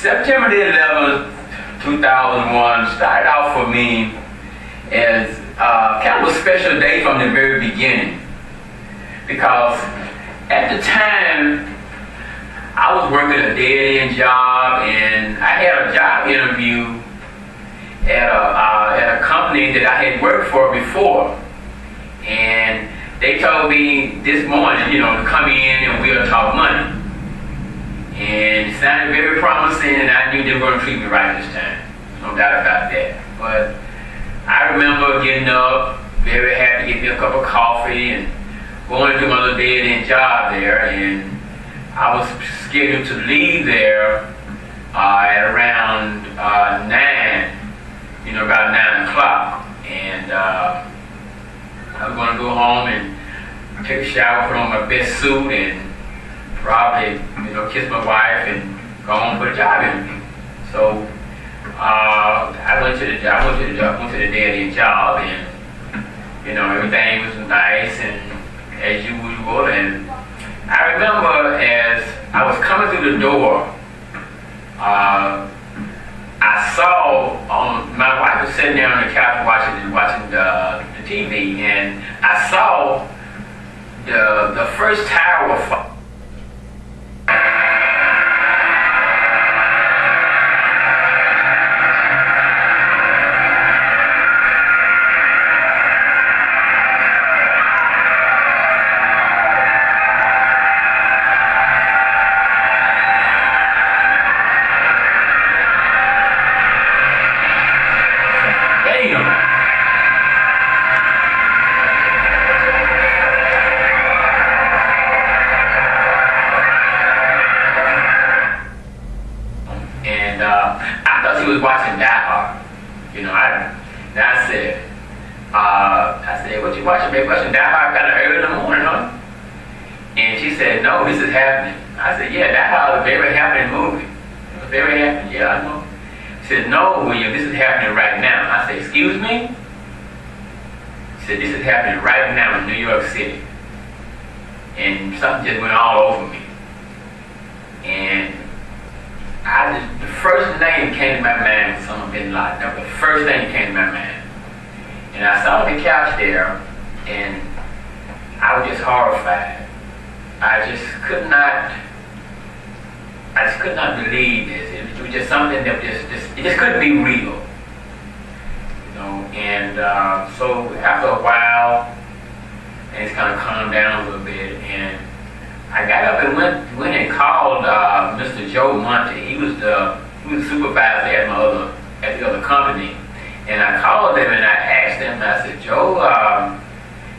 September the 11th, 2001 started out for me as kind of a special day from the very beginning, because at the time I was working a dead-end job, and I had a job interview at a company that I had worked for before, and they told me this morning, to come in and we'll talk money. And it sounded very promising, and I knew they were going to treat me right this time. No doubt about that. But I remember getting up, very happy to get me a cup of coffee and going to do my little dead-end job there. And I was scheduled to leave there at around 9, about 9 o'clock. And I was going to go home and take a shower, put on my best suit, and probably, kiss my wife and go home for the job interview. So I went to the dead-end job, and everything was nice and as usual. And I remember as I was coming through the door, I saw my wife was sitting there on the couch watching the TV, and I saw the first tower fall. Watching Die Hard, I said, what you watching, baby? Watching Die Hard kind of early in the morning, huh? And she said, no, this is happening. I said, yeah, Die Hard is a very happening movie. It was very happening, yeah, I know. She said, no, William, this is happening right now. I said, excuse me? She said, this is happening right now in New York City. And something just went all over me. And the first name came to my mind was Osama bin Laden. That was the first thing that came to my mind. And I sat on the couch there, and I was just horrified. I just could not believe this. It was just something that it just couldn't be real. And so after a while, things kind of calmed down a little bit, and I got up and went and called Mr. Joe Monte. He was the supervisor at the other company. And I called him and I asked him, I said, Joe,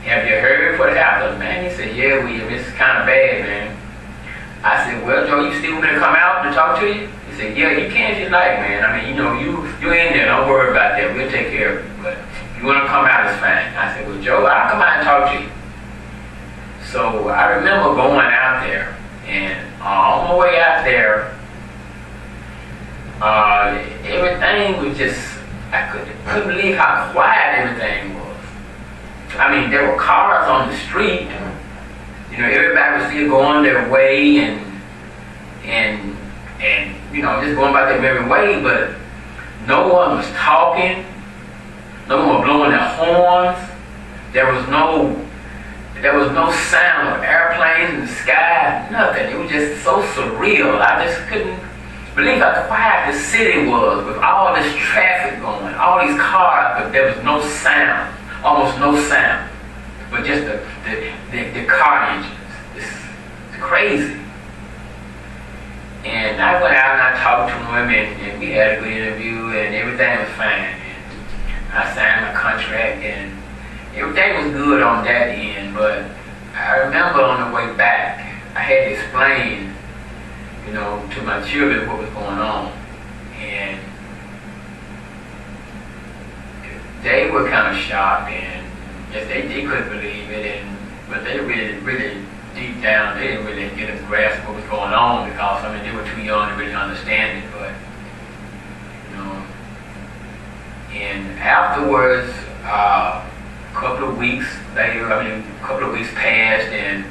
have you heard what happened, man? He said, yeah, William, it's kind of bad, man. I said, well, Joe, you still gonna come out to talk to you? He said, yeah, you can if you like, man. I mean, you're in there, don't worry about that. We'll take care of you. But if you wanna come out, it's fine. I said, well, Joe, I'll come out and talk to you. So I remember going out there, and on my way out there, everything was just, I couldn't believe how quiet everything was. I mean, there were cars on the street, everybody was still going their way and just going about their merry way, but no one was talking, no one was blowing their horns, there was no sound of airplanes in the sky, nothing. It was just so surreal. I just couldn't believe how quiet the city was with all this traffic going, all these cars, but there was no sound, almost no sound, but just the car engines. It's crazy. And I went out and I talked to him, and we had a good interview, and everything was fine. And I signed my contract, and everything was good on that end, but I remember on the way back, I had to explain, to my children what was going on. And they were kind of shocked, and yes, they couldn't believe it, but they really deep down, they didn't really get a grasp of what was going on, because, they were too young to really understand it, but, and afterwards, a couple of weeks later, a couple of weeks passed, and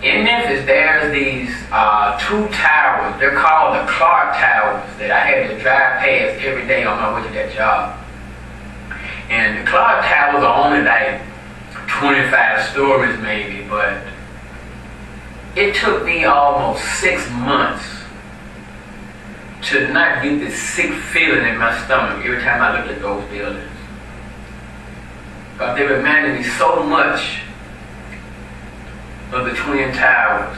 In Memphis, there's these two towers. They're called the Clark Towers that I had to drive past every day on my way to that job. And the Clark Towers are only like 25 stories maybe, but it took me almost 6 months to not get this sick feeling in my stomach every time I looked at those buildings. Because they reminded me so much of the Twin Towers,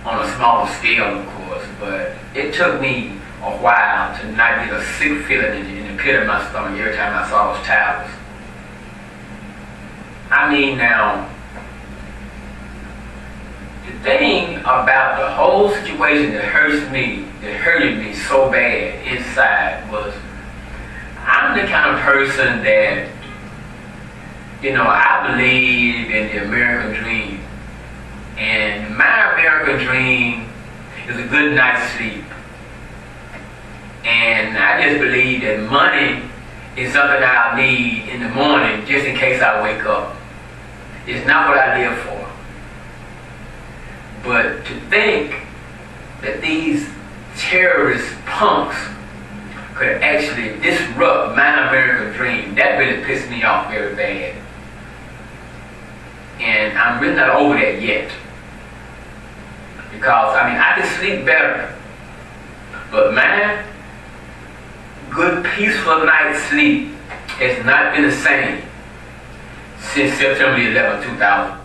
on a smaller scale of course, but it took me a while to not get a sick feeling in the pit of my stomach every time I saw those towers. I mean, now, the thing about the whole situation that hurted me so bad inside was, I'm the kind of person that, I believe in the American dream. And my American dream is a good night's sleep. And I just believe that money is something I'll need in the morning just in case I wake up. It's not what I live for. But to think that these terrorist punks could actually disrupt my American dream, that really pissed me off very bad. And I'm really not over that yet. Because, I can sleep better. But man, good peaceful night's sleep has not been the same since September 11, 2000.